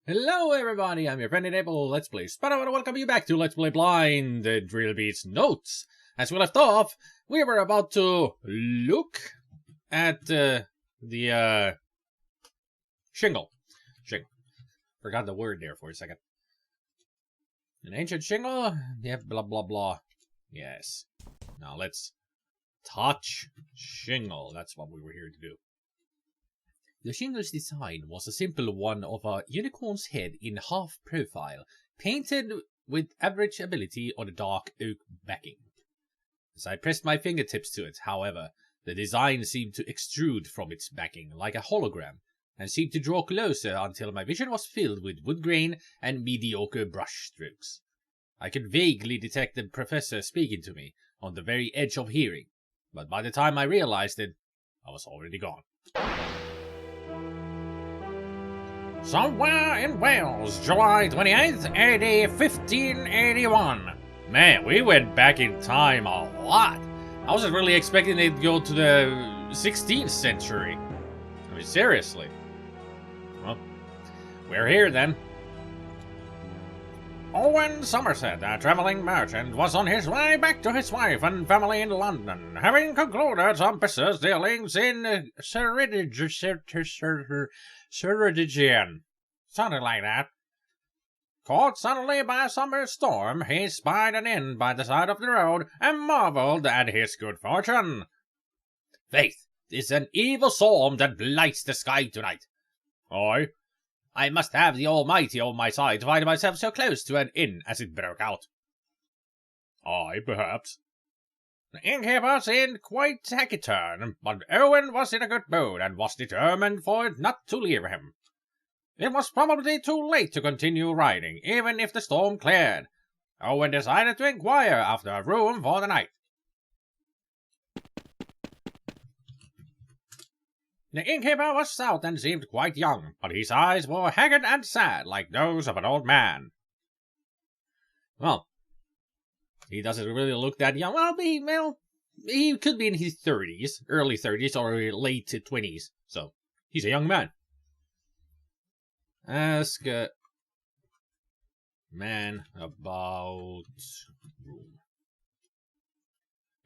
Hello everybody, I'm your friend Enable Let's Play Spider. I want to welcome you back to Let's Play Blind Trilby's Notes. As we left off, we were about to look at the shingle. Forgot the word there for a second. An ancient shingle? Yep, blah blah blah. Yes. Now let's touch shingle. That's what we were here to do. The shingle's design was a simple one of a unicorn's head in half profile, painted with average ability on a dark oak backing. As I pressed my fingertips to it, however, the design seemed to extrude from its backing like a hologram, and seemed to draw closer until my vision was filled with wood grain and mediocre brush strokes. I could vaguely detect the professor speaking to me, on the very edge of hearing, but by the time I realized it, I was already gone. Somewhere in Wales, July 28th, AD 1581. Man, we went back in time a lot. I wasn't really expecting they'd go to the 16th century. I mean, seriously. Well, we're here then. Owen Somerset, a travelling merchant, was on his way back to his wife and family in London, having concluded some business dealings in Ceredigian. Something like that. Caught suddenly by a summer storm, he spied an inn by the side of the road and marvelled at his good fortune. Faith, 'tis an evil storm that blights the sky tonight. Aye. I must have the Almighty on my side to find myself so close to an inn as it broke out. Aye, perhaps. The innkeeper seemed quite taciturn, but Owen was in a good mood and was determined for it not to leave him. It was probably too late to continue riding, even if the storm cleared. Owen decided to inquire after a room for the night. The innkeeper was stout and seemed quite young, but his eyes were haggard and sad, like those of an old man. Well, he doesn't really look that young. He could be in his 30s, early 30s, or late 20s, so he's a young man. Ask a man about room.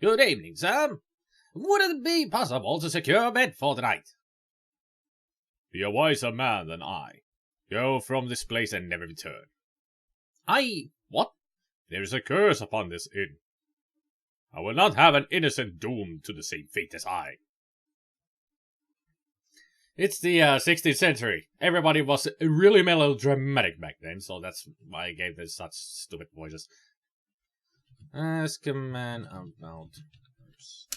Good evening, sir. Would it be possible to secure a bed for the night? Be a wiser man than I. Go from this place and never return. What? There is a curse upon this inn. I will not have an innocent doomed to the same fate as I. It's the 16th century. Everybody was really melodramatic back then, so that's why I gave this such stupid voices. Ask a man about curse.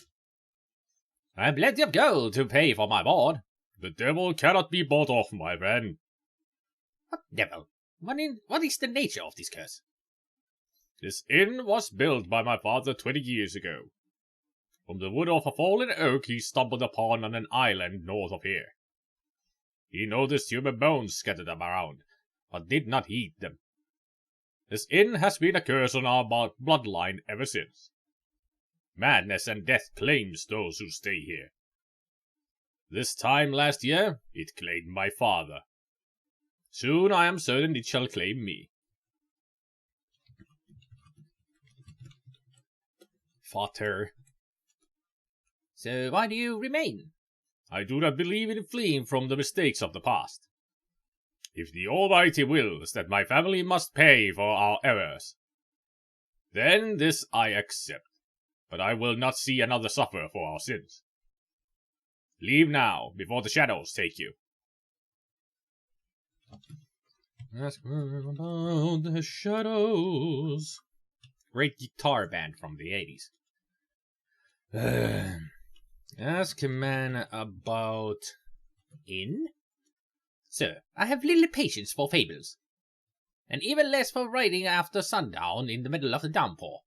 I have plenty of gold to pay for my board. The devil cannot be bought off, my friend. What devil? What is the nature of this curse? This inn was built by my father 20 years ago. From the wood of a fallen oak he stumbled upon on an island north of here. He noticed human bones scattered around, but did not heed them. This inn has been a curse on our bloodline ever since. Madness and death claims those who stay here. This time last year, it claimed my father. Soon I am certain it shall claim me. Father. So why do you remain? I do not believe in fleeing from the mistakes of the past. If the Almighty wills that my family must pay for our errors, then this I accept. But I will not see another suffer for our sins. Leave now, before the shadows take you. Ask her about the shadows. Great guitar band from the 80s. Ask a man about inn? Sir, I have little patience for fables, and even less for riding after sundown in the middle of the downpour.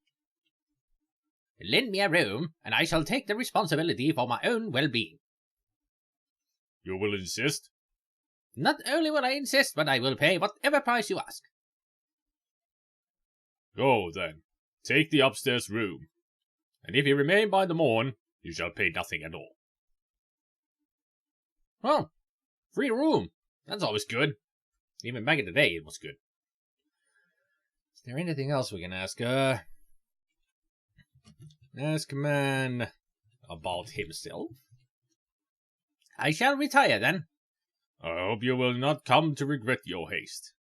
Lend me a room, and I shall take the responsibility for my own well-being. You will insist? Not only will I insist, but I will pay whatever price you ask. Go, then. Take the upstairs room, and if you remain by the morn, you shall pay nothing at all. Well, free room. That's always good. Even back in the day, it was good. Is there anything else we can ask? Ask man about himself. I shall retire then. I hope you will not come to regret your haste.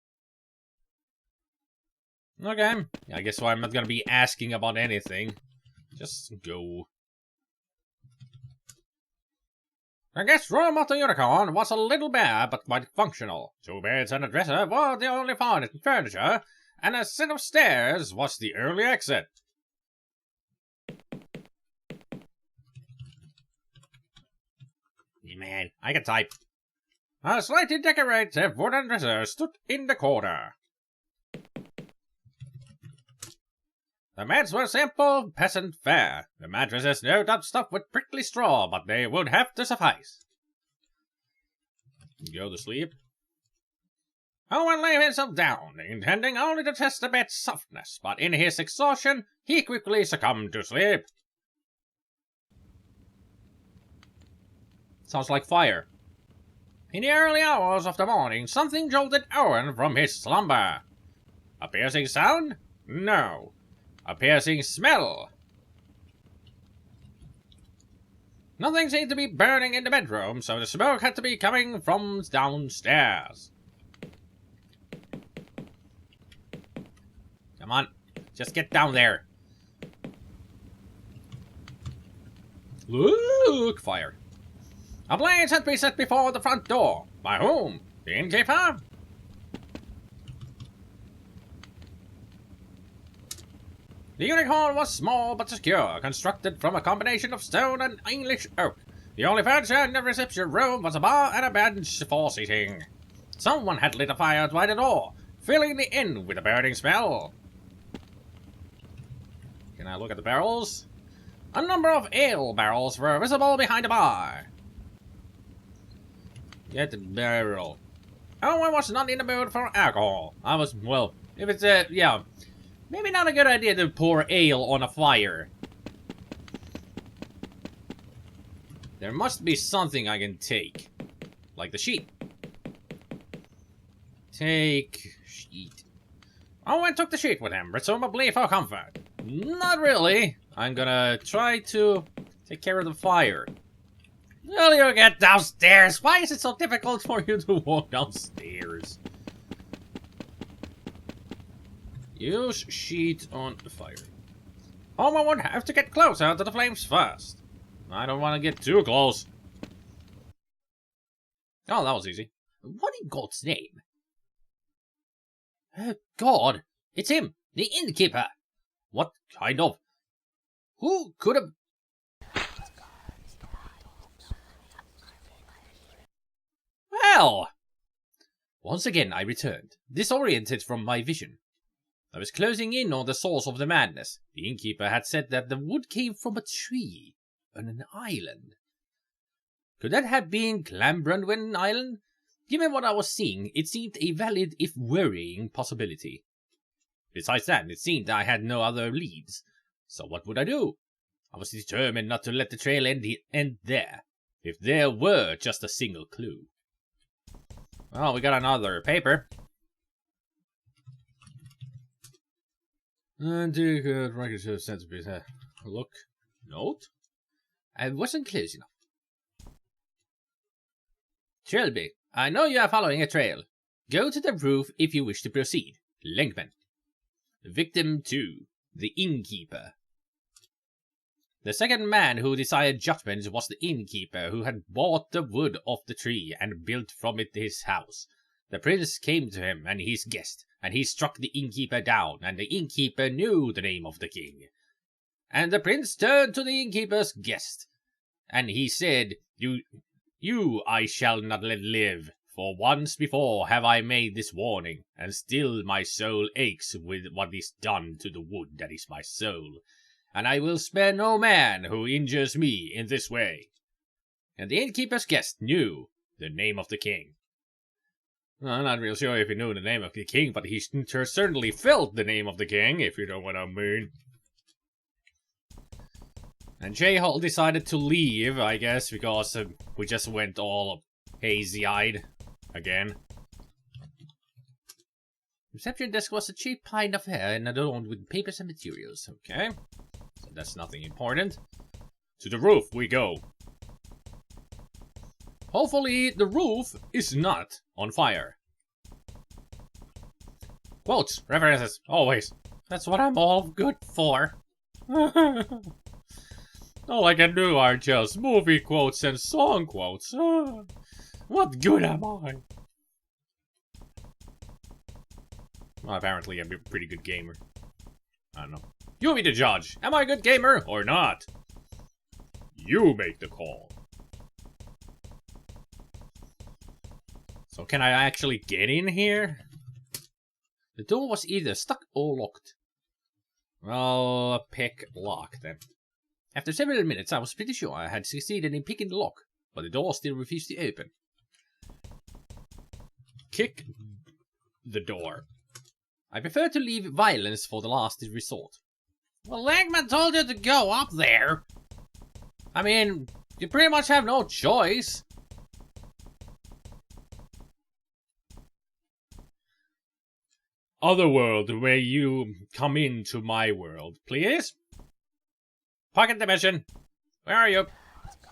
Okay, I guess I'm not gonna be asking about anything. Just go. I guess room of the Unicorn was a little bare, but quite functional. 2 beds and a dresser were the only furniture, and a set of stairs was the early exit. Man, I can type. A slightly decorated wooden dresser stood in the corner. The beds were simple, peasant fare. The mattresses no doubt stuffed with prickly straw, but they would have to suffice. Go to sleep. Owen lay himself down, intending only to test the bed's softness, but in his exhaustion, he quickly succumbed to sleep. Sounds like fire. In the early hours of the morning, something jolted Owen from his slumber. A piercing sound? No. A piercing smell. Nothing seemed to be burning in the bedroom, so the smoke had to be coming from downstairs. Come on, just get down there. Look, fire. A blaze had been set before the front door. By whom? The innkeeper? The Unicorn was small but secure, constructed from a combination of stone and English oak. The only furniture in the reception room was a bar and a bench for seating. Someone had lit a fire by the door, filling the inn with a burning smell. Can I look at the barrels? A number of ale barrels were visible behind the bar. Get the barrel. Owen was not in the mood for alcohol. I was, well, if it's yeah. Maybe not a good idea to pour ale on a fire. There must be something I can take. Like the sheet. Take sheet. Owen took the sheet with him, presumably for comfort. Not really. I'm gonna try to take care of the fire. Will you get downstairs? Why is it so difficult for you to walk downstairs? Use sheet on the fire. Owen would have to get closer to the flames first. I don't want to get too close. Oh, that was easy. What in God's name? God, it's him, the innkeeper. What kind of? Who could have? Well! Once again I returned, disoriented from my vision. I was closing in on the source of the madness. The innkeeper had said that the wood came from a tree on an island. Could that have been Clambrandwen Island? Given what I was seeing, it seemed a valid if worrying possibility. Besides that, it seemed I had no other leads. So what would I do? I was determined not to let the trail end there, if there were just a single clue. Well, we got another paper. Records of centerpiece. Look. Note? I wasn't close enough. Trilby, I know you are following a trail. Go to the roof if you wish to proceed. Linkman. Victim 2. The innkeeper. The second man who desired judgment was the innkeeper who had bought the wood off the tree and built from it his house. The prince came to him and his guest, and he struck the innkeeper down, and the innkeeper knew the name of the king. And the prince turned to the innkeeper's guest, and he said, You I shall not let live, for once before have I made this warning, and still my soul aches with what is done to the wood that is my soul, and I will spare no man who injures me in this way. And the innkeeper's guest knew the name of the king. Well, I'm not real sure if he knew the name of the king, but he certainly felt the name of the king, if you know what I mean. And J-Hole decided to leave, I guess, because we just went all hazy-eyed again. Reception desk was a cheap pile of hair and adorned with papers and materials. Okay. So that's nothing important. To the roof we go. Hopefully the roof is not on fire. Quotes, references, always. That's what I'm all good for. All I can do are just movie quotes and song quotes. What good am I? Well, apparently I'm a pretty good gamer. I don't know. You be the judge. Am I a good gamer or not? You make the call. So can I actually get in here? The door was either stuck or locked. Well, pick lock then. After several minutes, I was pretty sure I had succeeded in picking the lock, but the door still refused to open. Kick the door. I prefer to leave violence for the last resort. Well, Langman told you to go up there. I mean, you pretty much have no choice. Other world where you come into my world, please. Pocket dimension. Where are you?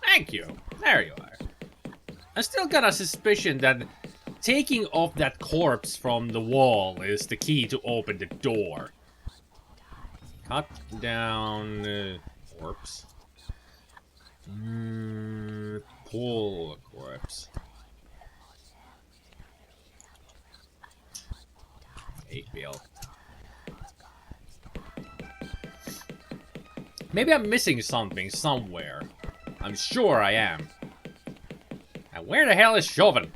Thank you. There you are. I still got a suspicion that taking off that corpse from the wall is the key to open the door. Cut down corpse. Pull corpse. 8 bill. Maybe I'm missing something somewhere. I'm sure I am. And where the hell is Chauvin?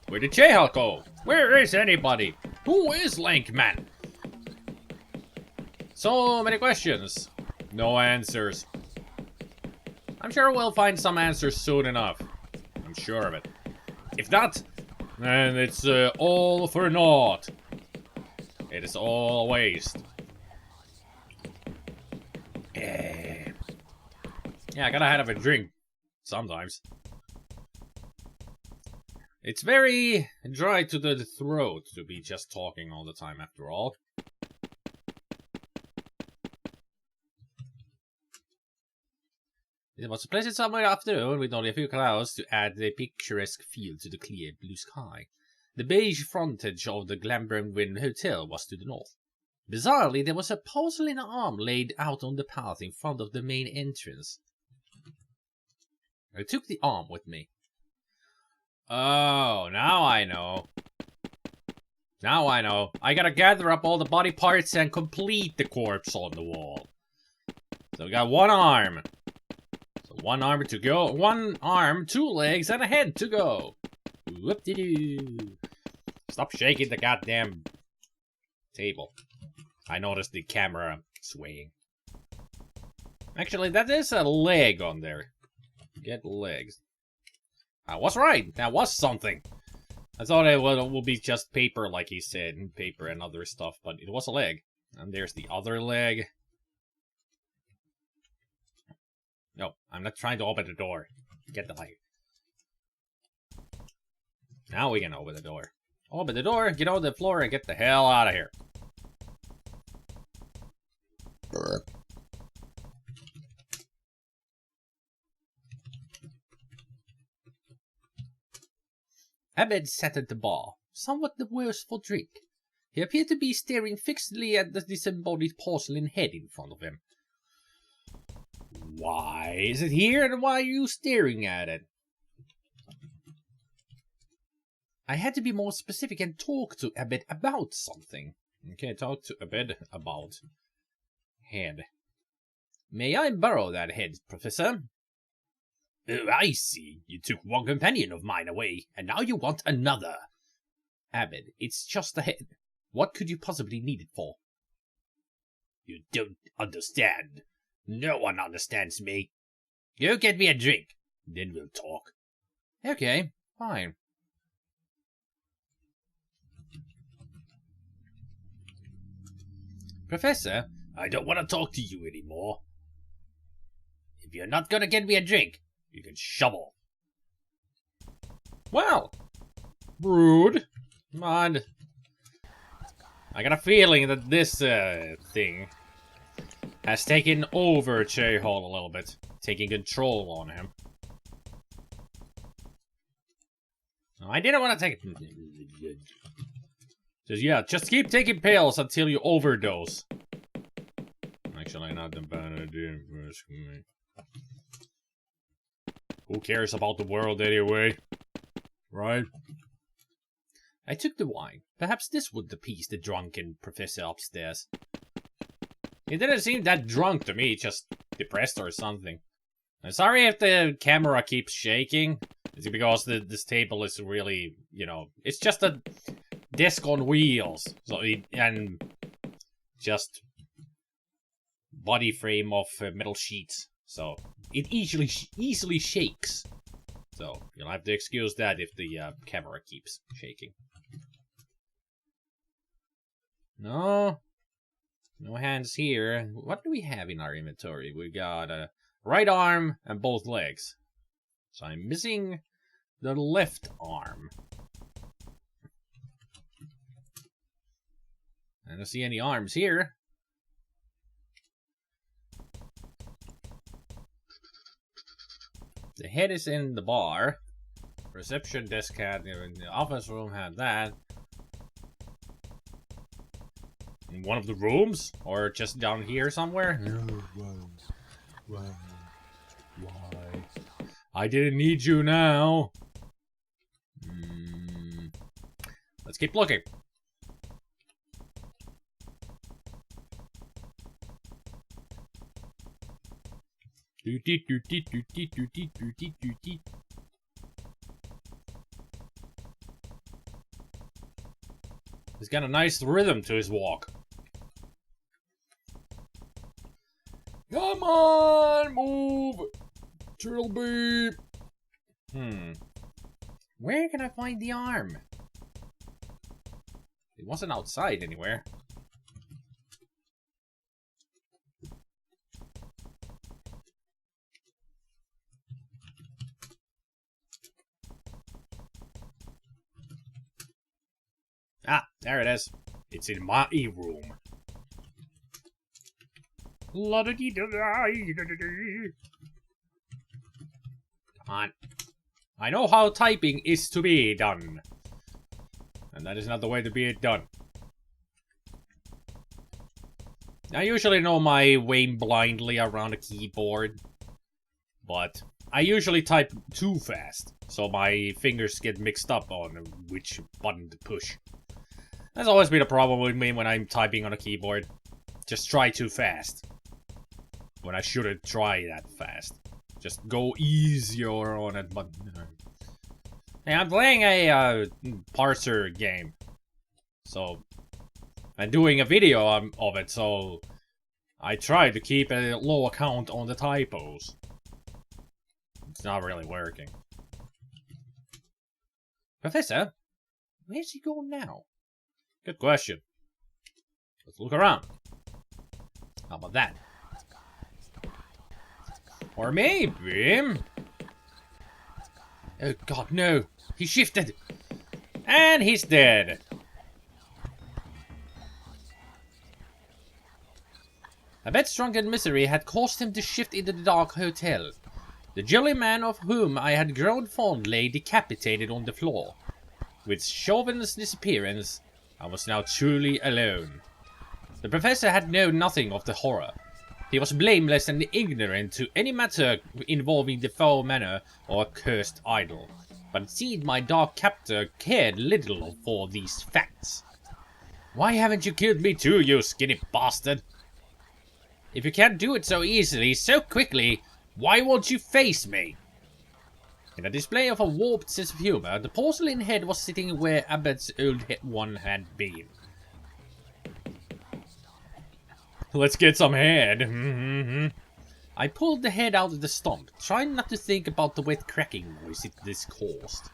Where did J-Hulk go? Where is anybody? Who is Lankman? So many questions. No answers. I'm sure we'll find some answers soon enough. I'm sure of it. If not, then it's all for naught. It is all a waste. Yeah, I gotta have a drink. Sometimes. It's very dry to the throat to be just talking all the time after all. It was a pleasant summer afternoon with only a few clouds to add the picturesque feel to the clear blue sky. The beige frontage of the Glambrand Hotel was to the north. Bizarrely, there was a porcelain arm laid out on the path in front of the main entrance. I took the arm with me. Oh, now I know. Now I know. I gotta gather up all the body parts and complete the corpse on the wall. So we got one arm. So one arm to go. One arm, 2 legs, and a head to go. Whoop-de-doo. Stop shaking the goddamn table. I noticed the camera swaying. Actually, that is a leg on there. Get legs. I was right. That was something. I thought it would be just paper, like he said, and paper and other stuff, but it was a leg. And there's the other leg. No, I'm not trying to open the door. Get the leg. Now we can open the door. Open the door, get on the floor, and get the hell out of here. Abed sat at the bar, somewhat the worse for drink. He appeared to be staring fixedly at the disembodied porcelain head in front of him. Why is it here, and why are you staring at it? I had to be more specific and talk to Abed about something. Okay, talk to Abed about head. May I borrow that head, Professor? Oh, I see. You took one companion of mine away, and now you want another. Abed, it's just a head. What could you possibly need it for? You don't understand. No one understands me. Go get me a drink, then we'll talk. Okay, fine. Professor, I don't want to talk to you anymore. If you're not gonna get me a drink, you can shovel. Well, rude. Come on. I got a feeling that this thing has taken over J-Hall a little bit, taking control on him. No, I didn't want to take it. Just keep taking pills until you overdose. Actually, not the bad idea. Who cares about the world anyway? Right? I took the wine. Perhaps this would appease the drunken professor upstairs. He didn't seem that drunk to me, just depressed or something. I'm sorry if the camera keeps shaking. It's because this table is really, you know, it's just a desk on wheels. So and just body frame of metal sheets. So it easily shakes. So you'll have to excuse that if the camera keeps shaking. No hands here. What do we have in our inventory? We got a right arm and both legs. So I'm missing the left arm. I don't see any arms here. The head is in the bar. Reception desk had, in the office room had that. In one of the rooms? Or just down here somewhere? Why? I didn't need you now. Let's keep looking. He's got a nice rhythm to his walk. Come on, move! Trilby! Where can I find the arm? It wasn't outside anywhere. Ah, there it is. It's in my room. Come on. I know how typing is to be done. And that is not the way to be it done. I usually know my way blindly around a keyboard. But I usually type too fast. So my fingers get mixed up on which button to push. That's always been a problem with me when I'm typing on a keyboard. Just try too fast. When I shouldn't try that fast. Just go easier on it, but... Hey, I'm playing a parser game. So... I'm doing a video of it, so... I try to keep a low account on the typos. It's not really working. Professor? Where's he going now? Good question. Let's look around. How about that? Or maybe... Oh god, no. He shifted. And he's dead. I bet drunken misery had caused him to shift into the dark hotel. The jolly man of whom I had grown fond lay decapitated on the floor. With Chauvin's disappearance, I was now truly alone. The professor had known nothing of the horror. He was blameless and ignorant to any matter involving the foul manor or cursed idol. But it seemed my dark captor cared little for these facts. Why haven't you killed me too, you skinny bastard? If you can't do it so easily, so quickly, why won't you face me? In a display of a warped sense of humor, the porcelain head was sitting where Abbott's old one had been. Let's get some head. I pulled the head out of the stump, trying not to think about the wet cracking noise this caused.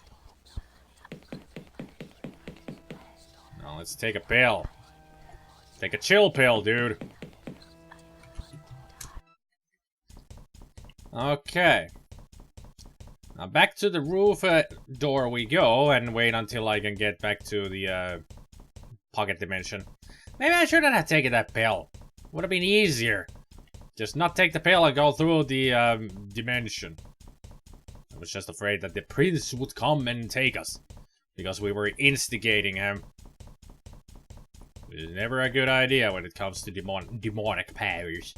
Now let's take a pill. Take a chill pill, dude. Okay. Now back to the roof door we go, and wait until I can get back to the pocket dimension. Maybe I shouldn't have taken that pill. Would have been easier. Just not take the pill and go through the dimension. I was just afraid that the prince would come and take us. Because we were instigating him. Which is never a good idea when it comes to demonic powers.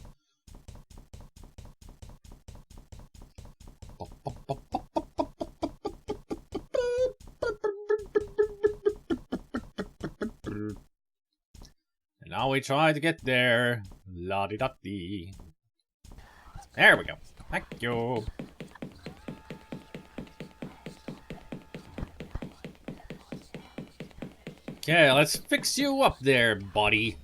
And now we try to get there. La-di-da-dee. There we go. Thank you. Okay, let's fix you up there, buddy.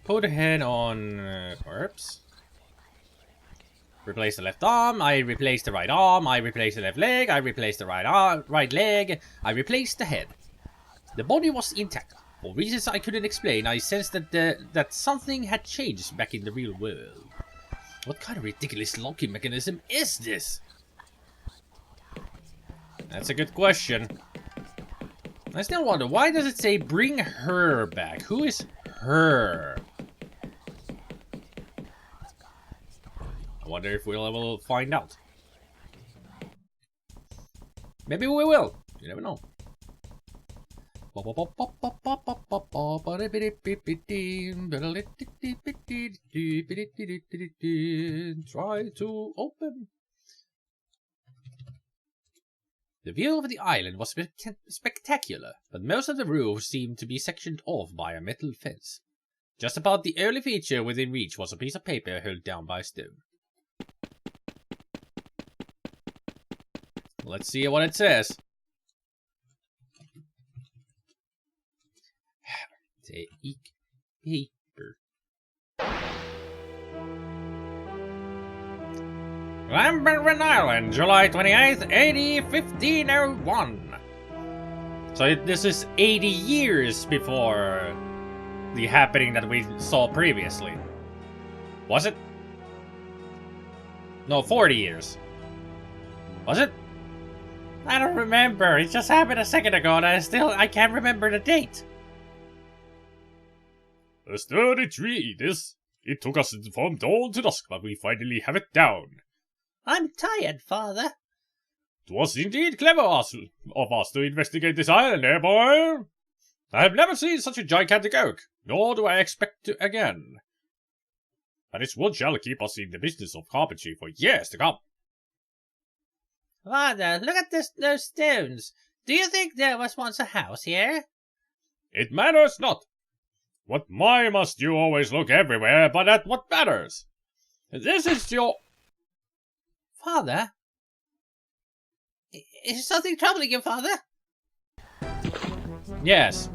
Put a head on corpse. Replace the left arm. I replace the right arm. I replace the left leg. I replace the right leg. I replaced the head. The body was intact. For reasons I couldn't explain, I sensed that that something had changed back in the real world. What kind of ridiculous locking mechanism is this? That's a good question. I still wonder, why does it say bring her back? Who is her? I wonder if we'll ever find out. Maybe we will. You never know. Try to open. The view of the island was spectacular, but most of the roofs seemed to be sectioned off by a metal fence. Just about the only feature within reach was a piece of paper held down by a stone. Let's see what it says. Take paper. Lamberton Island, July 28th, 1501. So this is 80 years before the happening that we saw previously. Was it? No, 40 years. Was it? I don't remember. It just happened a second ago and I can't remember the date. A sturdy tree, this. It took us from dawn to dusk, but we finally have it down. I'm tired, Father. 'Twas indeed clever of us to investigate this island, eh, boy? I have never seen such a gigantic oak, nor do I expect to again. But its wood shall keep us in the business of carpentry for years to come. Father, look at those stones. Do you think there was once a house here? It matters not. Why must you always look everywhere but at what matters? This is your... Father? Is something troubling you, Father? Yes.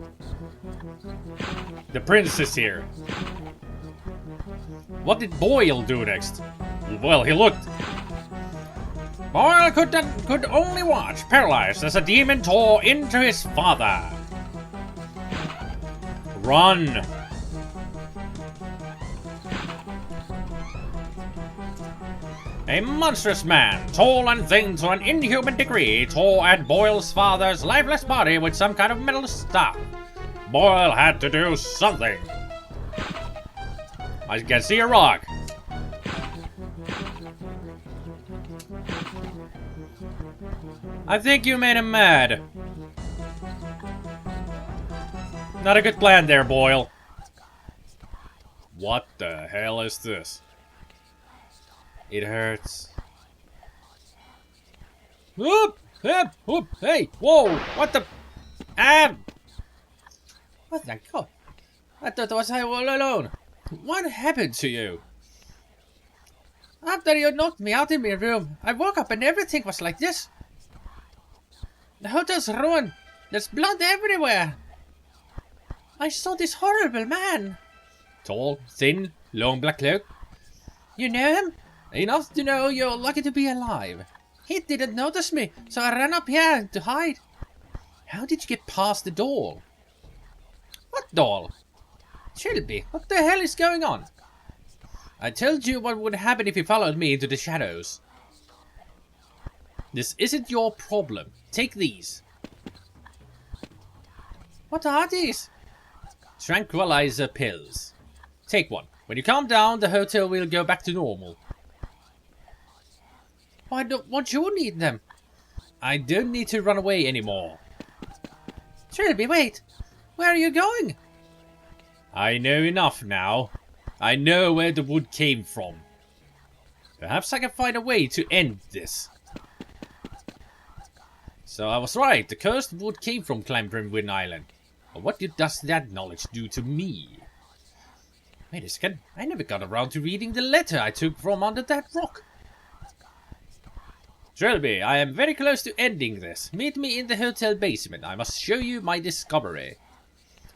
The prince is here. What did Boyle do next? Well, he looked... Boyle could only watch, paralyzed as a demon tore into his father. Run! A monstrous man, tall and thin to an inhuman degree, tore at Boyle's father's lifeless body with some kind of metal staff. Boyle had to do something. I can see a rock. I think you made him mad. Not a good plan there, Boyle. What the hell is this? It hurts. Whoop! Whoop! Hey! Whoa! What the... What the god? I thought I was all alone. What happened to you? After you knocked me out in my room, I woke up and everything was like this. The hotel's ruined. There's blood everywhere. I saw this horrible man. Tall, thin, long black cloak. You know him? Enough to know you're lucky to be alive. He didn't notice me, so I ran up here to hide. How did you get past the door? What door? Trilby, what the hell is going on? I told you what would happen if you followed me into the shadows. This isn't your problem. Take these. What are these? Tranquilizer pills. Take one. When you calm down, the hotel will go back to normal. Why don't you need them? I don't need to run away anymore. Trilby, wait. Where are you going? I know enough now. I know where the wood came from. Perhaps I can find a way to end this. So I was right. The cursed wood came from Clambrimwin Island. But what does that knowledge do to me? Wait a second. I never got around to reading the letter I took from under that rock. Trilby, I am very close to ending this. Meet me in the hotel basement. I must show you my discovery.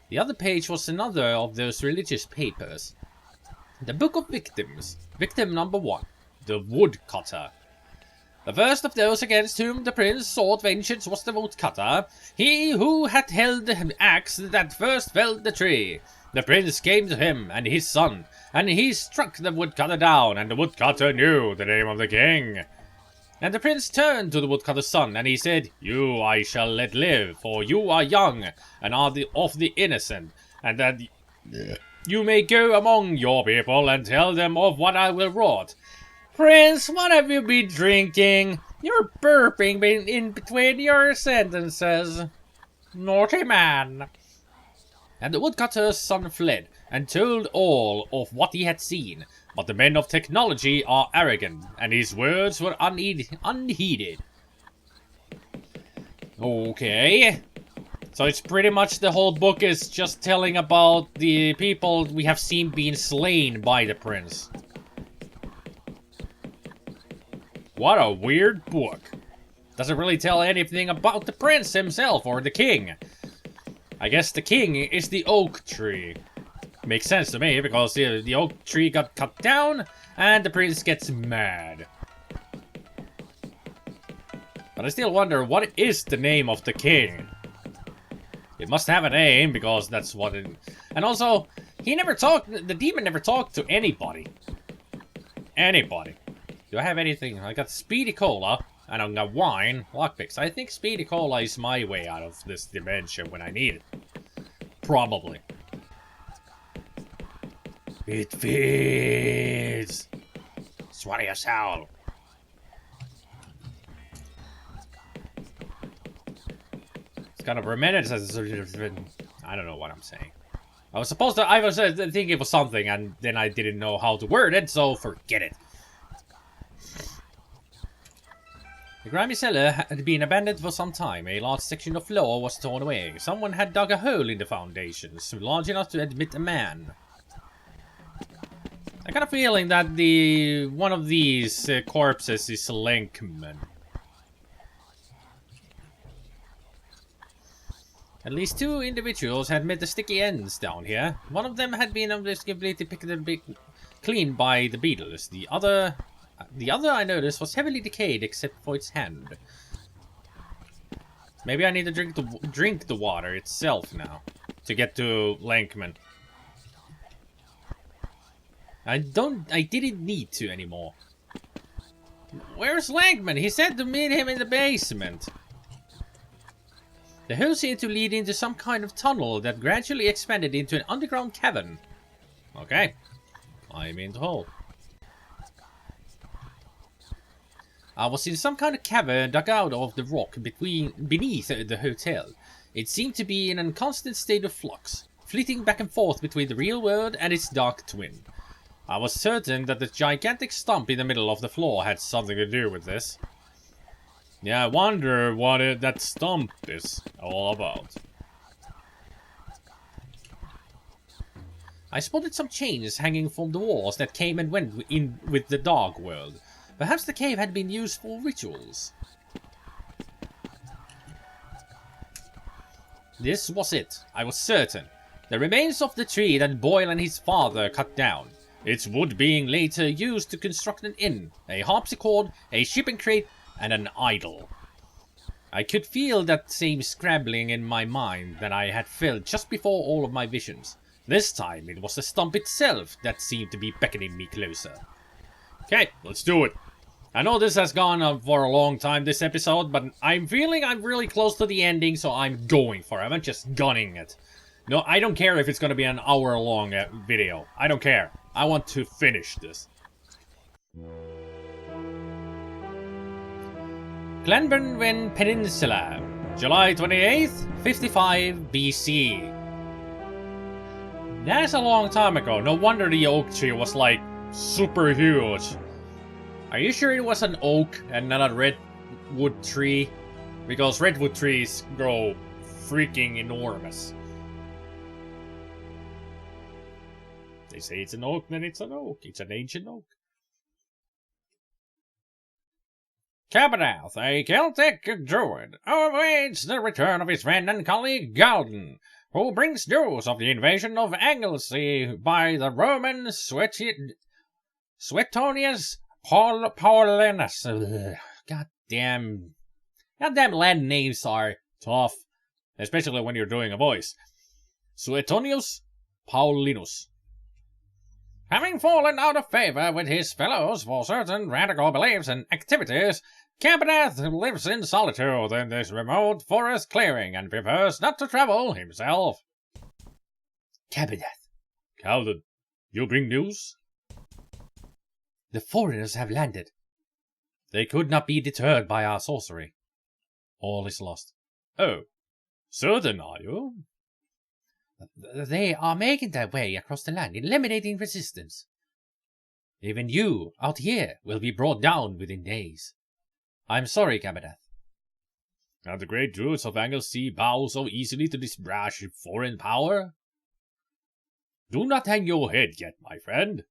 The other page was another of those religious papers. The Book of Victims. Victim number 1. The Woodcutter. The first of those against whom the prince sought vengeance was the woodcutter, he who had held the axe that first felled the tree. The prince came to him and his son, and he struck the woodcutter down, and the woodcutter knew the name of the king. And the prince turned to the woodcutter's son, and he said, "You I shall let live, for you are young, and are of the innocent, and that you may go among your people and tell them of what I will wrought." Prince, what have you been drinking? You're burping in between your sentences. Naughty man. And the woodcutter's son fled, and told all of what he had seen. But the men of technology are arrogant, and his words were unheeded. Okay. So it's pretty much the whole book is just telling about the people we have seen being slain by the prince. What a weird book. Doesn't really tell anything about the prince himself or the king. I guess the king is the oak tree. Makes sense to me because the oak tree got cut down and the prince gets mad. But I still wonder, what is the name of the king? It must have a name because that's what it... And also, the demon never talked to anybody. Anybody. Do I have anything? I got Speedy Cola, and I got wine, lockpicks. I think Speedy Cola is my way out of this dimension when I need it. Probably. It feeds. Swallow your soul. It's kind of reminiscent. I don't know what I'm saying. I was thinking it was something, and then I didn't know how to word it, so forget it. The grimy cellar had been abandoned for some time. A large section of floor was torn away. Someone had dug a hole in the foundations, large enough to admit a man. I got a feeling that one of these corpses is Lenkman. At least 2 individuals had met the sticky ends down here. One of them had been completely cleaned by the beetles. The other I noticed was heavily decayed except for its hand. Maybe I need to drink the water itself now to get to Lenkman. I didn't need to anymore. Where's Lenkman? He said to meet him in the basement. The hole seemed to lead into some kind of tunnel that gradually expanded into an underground cavern. Okay, I'm in the hole. I was in some kind of cavern dug out of the rock beneath the hotel. It seemed to be in a constant state of flux, flitting back and forth between the real world and its dark twin. I was certain that the gigantic stump in the middle of the floor had something to do with this. Yeah, I wonder what that stump is all about. I spotted some chains hanging from the walls that came and went in with the dark world. Perhaps the cave had been used for rituals. This was it. I was certain. The remains of the tree that Boyle and his father cut down. Its wood being later used to construct an inn, a harpsichord, a shipping crate, and an idol. I could feel that same scrambling in my mind that I had felt just before all of my visions. This time it was the stump itself that seemed to be beckoning me closer. Okay, let's do it. I know this has gone on for a long time, this episode, but I'm feeling I'm really close to the ending, so I'm going for it. I'm not just gunning it. No, I don't care if it's gonna be an hour-long video. I don't care. I want to finish this. Glenburnwen Peninsula, July 28th, 55 BC. That's a long time ago. No wonder the oak tree was like super huge. Are you sure it was an oak and not a redwood tree? Because redwood trees grow freaking enormous. They say it's an oak, then it's an oak. It's an ancient oak. Cabanath, a Celtic druid, awaits the return of his friend and colleague Galden, who brings news of the invasion of Anglesey by the Roman Suetonius Paulinus. Goddamn land names are tough, especially when you're doing a voice. Suetonius Paulinus. Having fallen out of favor with his fellows for certain radical beliefs and activities, Cabanath lives in solitude in this remote forest clearing and prefers not to travel himself. Cabanath. Calden, you bring news? The foreigners have landed. They could not be deterred by our sorcery. All is lost. Oh, certain are you? They are making their way across the land, eliminating resistance. Even you, out here, will be brought down within days. I'm sorry, Cabanath. Are the great druids of Anglesey bow so easily to this brash foreign power? Do not hang your head yet, my friend.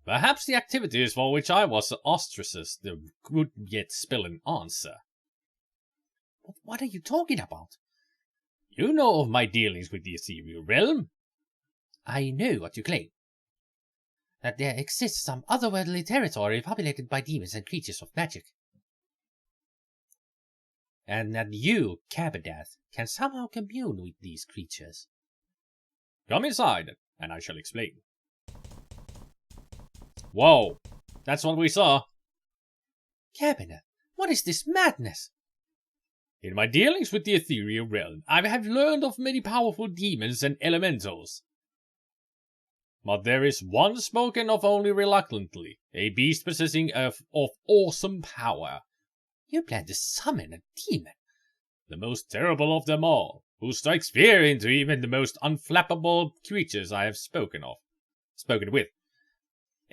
Perhaps the activities for which I was ostracized could yet spell an answer. What are you talking about? You know of my dealings with the ethereal realm. I know what you claim. That there exists some otherworldly territory populated by demons and creatures of magic. And that you, Cabanath, can somehow commune with these creatures. Come inside, and I shall explain. Whoa, that's what we saw. Cabanath, what is this madness? In my dealings with the ethereal realm, I have learned of many powerful demons and elementals. But there is one spoken of only reluctantly, a beast possessing of awesome power. You plan to summon a demon? The most terrible of them all, who strikes fear into even the most unflappable creatures I have spoken with.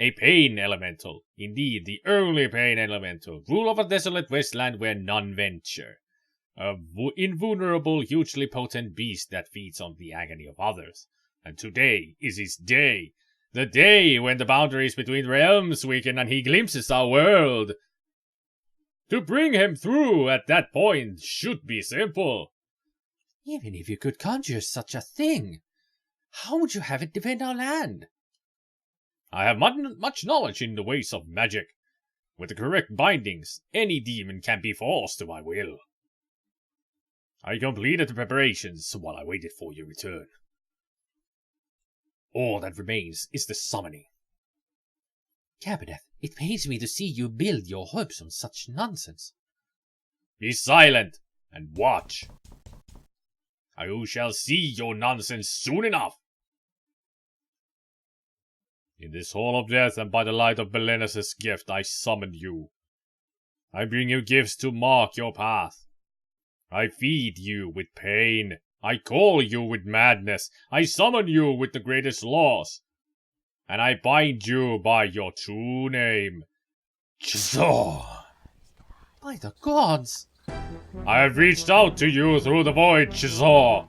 A pain elemental, indeed the only pain elemental, rule of a desolate wasteland where none venture. A invulnerable, hugely potent beast that feeds on the agony of others. And today is his day. The day when the boundaries between realms weaken and he glimpses our world. To bring him through at that point should be simple. Even if you could conjure such a thing, how would you have it defend our land? I have much knowledge in the ways of magic. With the correct bindings, any demon can be forced to my will. I completed the preparations while I waited for your return. All that remains is the summoning. Cabanath, it pains me to see you build your hopes on such nonsense. Be silent and watch. You shall see your nonsense soon enough. In this hall of death and by the light of Belenus' gift I summoned you. I bring you gifts to mark your path. I feed you with pain. I call you with madness. I summon you with the greatest loss. And I bind you by your true name. Chizor. By the gods. I have reached out to you through the void, Chizor.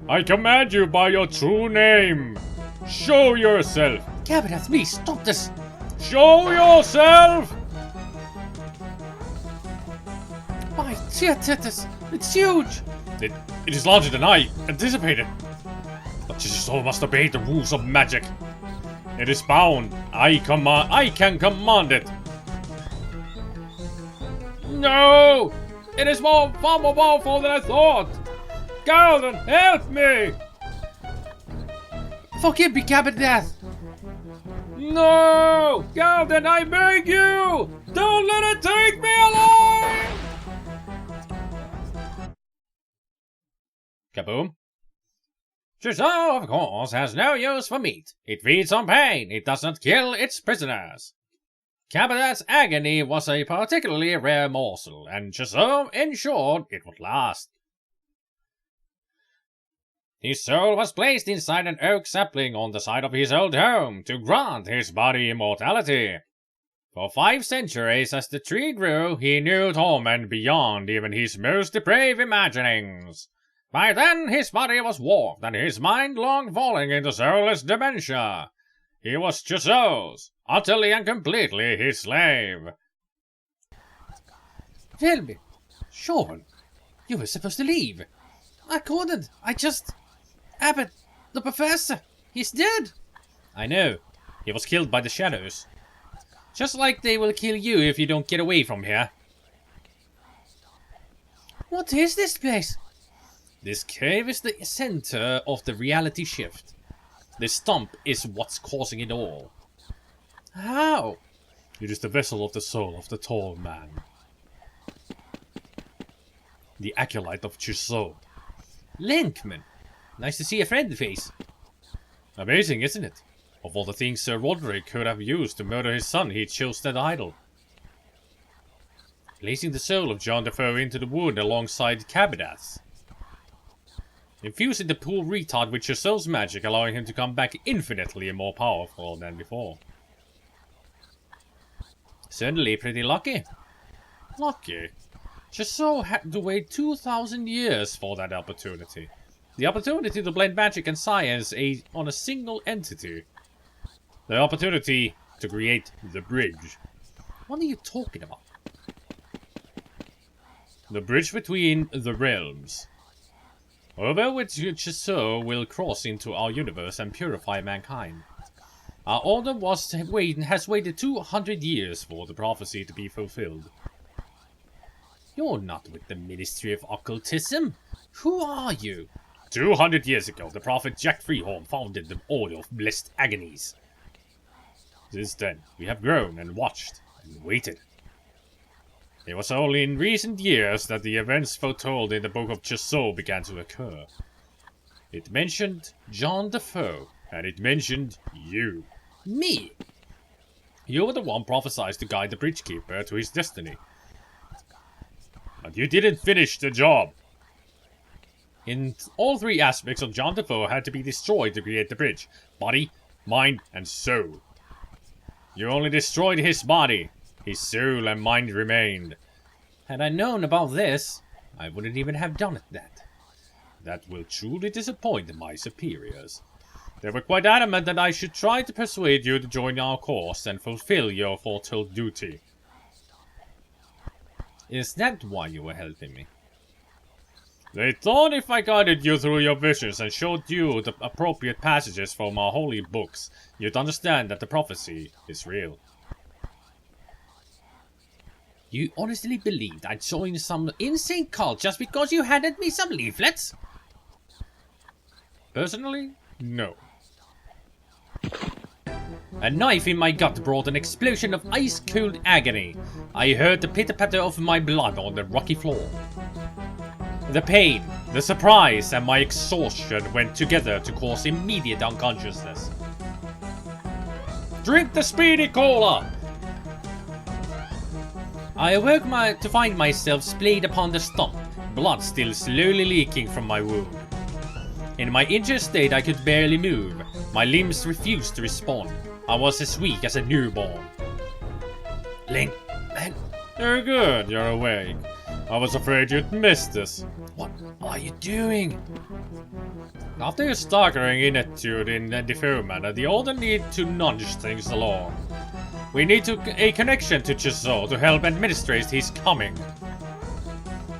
I command you by your true name. Show yourself. Cabanath, please stop this. Show yourself. My Titus, it's huge! It is larger than I anticipated. But Chizor must obey the rules of magic. It is bound. I can command it. No! It is far more powerful than I thought! Galden, help me! Forgive me, Cabanath! No! Galden, I beg you! Don't let it take me alive! Kaboom. Chusseau, of course, has no use for meat. It feeds on pain. It does not kill its prisoners. Cabidat's agony was a particularly rare morsel, and Chusseau ensured it would last. His soul was placed inside an oak sapling on the side of his old home to grant his body immortality. For 5 centuries as the tree grew, he knew torment beyond even his most depraved imaginings. By then his body was warped and his mind long falling into soulless dementia. He was Chusseau's, utterly and completely his slave. Trilby, Sean, you were supposed to leave. I couldn't. Abbott, the professor, he's dead. I know. He was killed by the shadows. Just like they will kill you if you don't get away from here. What is this place? This cave is the center of the reality shift. The stump is what's causing it all. How? It is the vessel of the soul of the tall man. The acolyte of Chusseau. Linkman. Nice to see a friendly face. Amazing, isn't it? Of all the things Sir Roderick could have used to murder his son, he chose that idol. Placing the soul of John Defoe into the wound alongside Cabidat's. Infusing the poor retard with Chusseau's magic, allowing him to come back infinitely more powerful than before. Certainly pretty lucky. Lucky? Chusseau had to wait 2,000 years for that opportunity. The opportunity to blend magic and science on a single entity. The opportunity to create the bridge. What are you talking about? The bridge between the realms. Over which Chusseau will cross into our universe and purify mankind. Our order has waited 200 years for the prophecy to be fulfilled. You're not with the Ministry of Occultism. Who are you? 200 years ago, the prophet Jack Freehorn founded the Order of Blessed Agonies. Since then, we have grown and watched and waited. It was only in recent years that the events foretold in the Book of Chusseau began to occur. It mentioned John Defoe, and it mentioned you. Me? You were the one prophesied to guide the Bridgekeeper to his destiny. But you didn't finish the job. In all 3 aspects of John Defoe had to be destroyed to create the bridge. Body, mind, and soul. You only destroyed his body. His soul and mind remained. Had I known about this, I wouldn't even have done that. That will truly disappoint my superiors. They were quite adamant that I should try to persuade you to join our cause and fulfill your foretold duty. Is that why you were helping me? They thought if I guided you through your visions and showed you the appropriate passages from our holy books, you'd understand that the prophecy is real. You honestly believed I'd join some insane cult just because you handed me some leaflets? Personally, no. A knife in my gut brought an explosion of ice-cold agony. I heard the pitter-patter of my blood on the rocky floor. The pain, the surprise, and my exhaustion went together to cause immediate unconsciousness. Drink the speedy cola! I awoke to find myself splayed upon the stump, blood still slowly leaking from my wound. In my injured state, I could barely move. My limbs refused to respond. I was as weak as a newborn. Link, man. You're good, you're awake. I was afraid you'd miss this. What are you doing? After your staggering ineptitude in a Defoe manner, the Order need to nudge things along. We need a connection to Chusseau to help administrate his coming.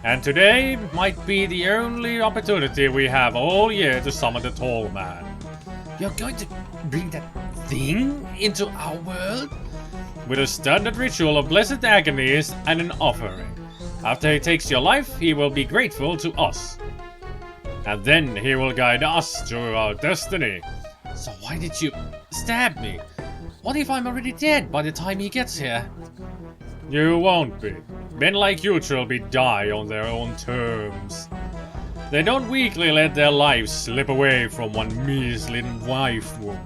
And today might be the only opportunity we have all year to summon the Tall Man. You're going to bring that thing into our world? With a standard ritual of blessed agonies and an offering. After he takes your life, he will be grateful to us. And then he will guide us to our destiny. So why did you stab me? What if I'm already dead by the time he gets here? You won't be. Men like you, Trilby, die on their own terms. They don't weakly let their lives slip away from one measly wife womb.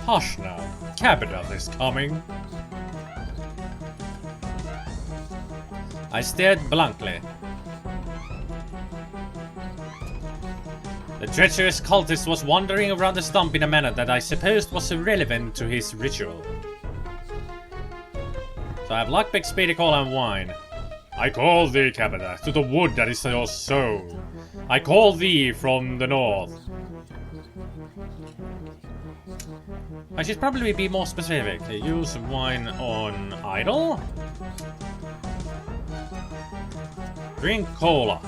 Hush now. Capital is coming. I stared blankly. The treacherous cultist was wandering around the stump in a manner that I supposed was irrelevant to his ritual. So I have lockpick, speedy call, and wine. I call thee, Capita, to the wood that is your soul. I call thee from the north. I should probably be more specific. Use wine on idle. Drink cola.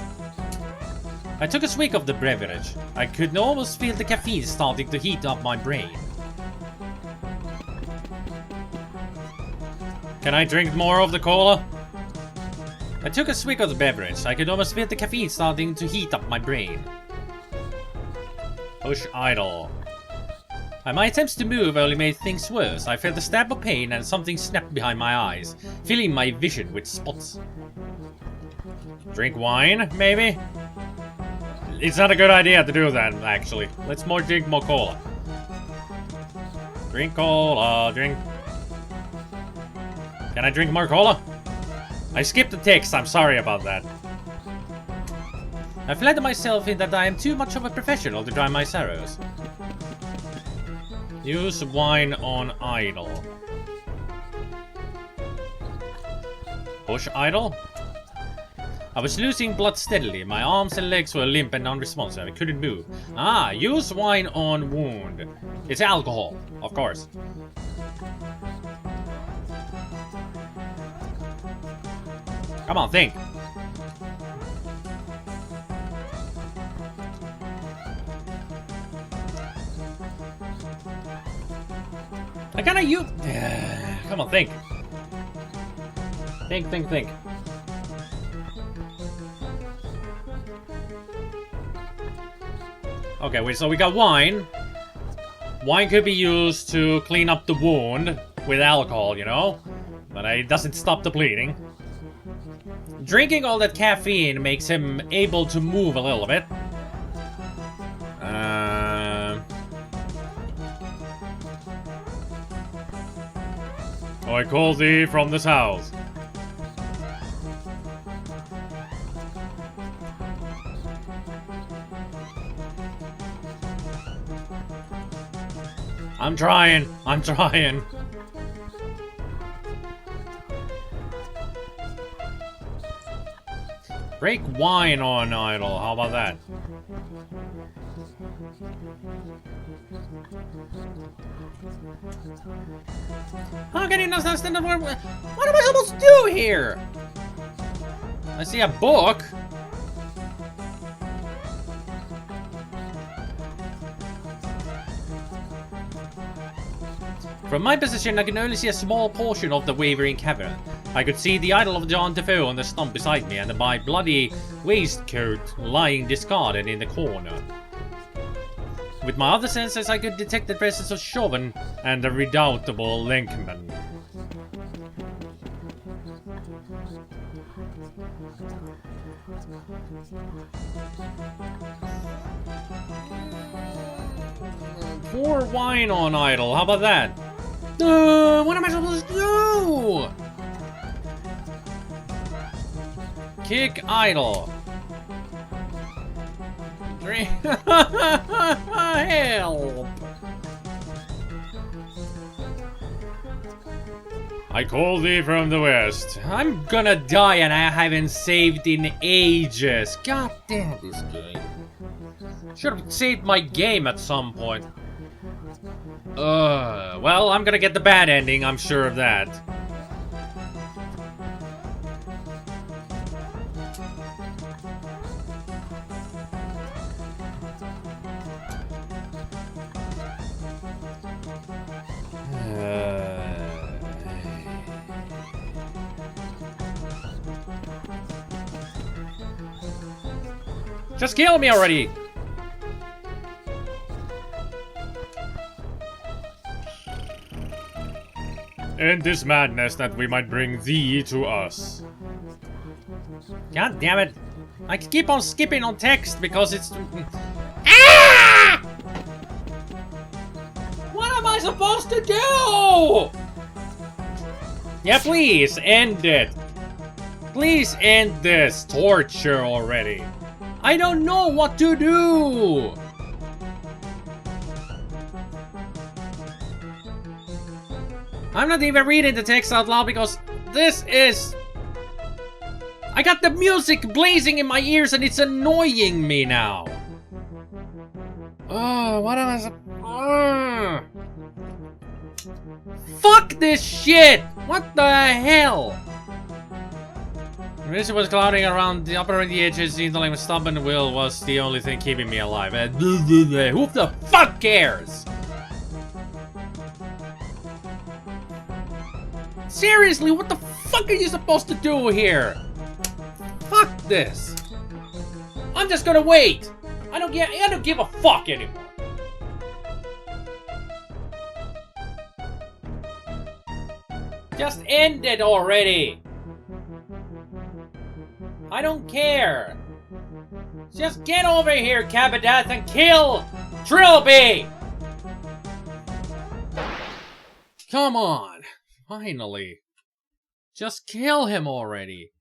I took a swig of the beverage. I could almost feel the caffeine starting to heat up my brain. Can I drink more of the cola? I took a swig of the beverage. I could almost feel the caffeine starting to heat up my brain. Push idle. My attempts to move only made things worse. I felt a stab of pain and something snapped behind my eyes, filling my vision with spots. Drink wine, maybe? It's not a good idea to do that, actually. Let's drink more cola. Drink cola, drink. Can I drink more cola? I skipped the text, I'm sorry about that. I flattered myself in that I am too much of a professional to dry my sorrows. Use wine on idle. Push idle? I was losing blood steadily. My arms and legs were limp and unresponsive. I couldn't move. Ah, use wine on wound. It's alcohol, of course. Come on, think. I gotta use. Come on, think. Think. Okay, wait, so we got wine. Wine could be used to clean up the wound with alcohol, you know? But it doesn't stop the bleeding. Drinking all that caffeine makes him able to move a little bit. I call thee from the south. I'm trying. Break wine on idle. How about that? How can you not understand the word? What am I supposed to do here? I see a book. From my position, I can only see a small portion of the wavering cavern. I could see the idol of John Defoe on the stump beside me and my bloody waistcoat lying discarded in the corner. With my other senses, I could detect the presence of Chauvin and the redoubtable Lenkman. Pour wine on idle, how about that? What am I supposed to do? Kick idle. Drink. Help. I call thee from the west. I'm gonna die and I haven't saved in ages. God damn this game. Should have saved my game at some point. Well, I'm gonna get the bad ending, I'm sure of that. Just kill me already! End this madness that we might bring thee to us. God damn it. I keep on skipping on text because it's... Ah! What am I supposed to do? Yeah, please, end it. Please end this torture already. I don't know what to do. I'm not even reading the text out loud because this is... I got the music blazing in my ears and it's annoying me now. Oh, what am I Fuck this shit! What the hell? The mist was clouding around the upper edges, seemed like a stubborn will was the only thing keeping me alive. Who the fuck cares? Seriously, what the fuck are you supposed to do here? Fuck this. I'm just gonna wait. I don't give a fuck anymore. Just end it already. I don't care. Just get over here, Cabadath, and kill Trilby. Come on. Finally. Just kill him already.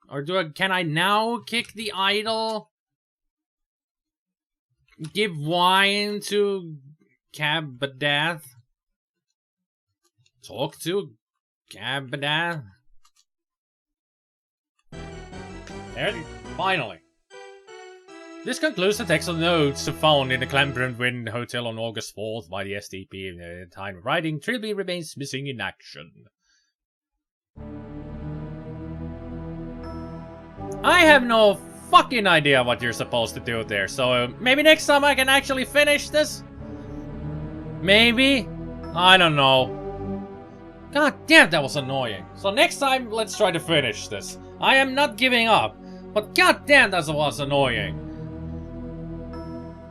Or can I now kick the idol? Give wine to Cabadath? Talk to Cabadath? There, finally. This concludes the text of notes found in the Clampron Wind Hotel on August 4th by the SDP. In the time of writing, Trilby remains missing in action. I have no fucking idea what you're supposed to do there, so maybe next time I can actually finish this? Maybe? I don't know. God damn, that was annoying. So next time, let's try to finish this. I am not giving up, but god damn, that was annoying.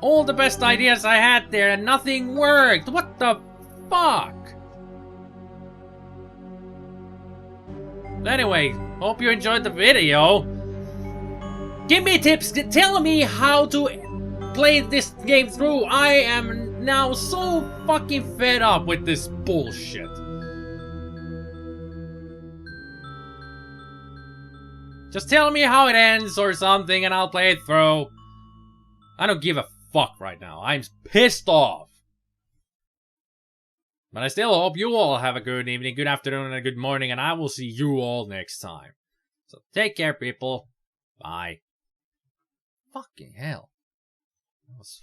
All the best ideas I had there and nothing worked. What the fuck? Anyway, hope you enjoyed the video. Give me tips, tell me how to play this game through. I am now so fucking fed up with this bullshit. Just tell me how it ends or something and I'll play it through. I don't give a fuck right now. I'm pissed off. But I still hope you all have a good evening, good afternoon, and a good morning, and I will see you all next time. So take care, people. Bye. Fucking hell. That was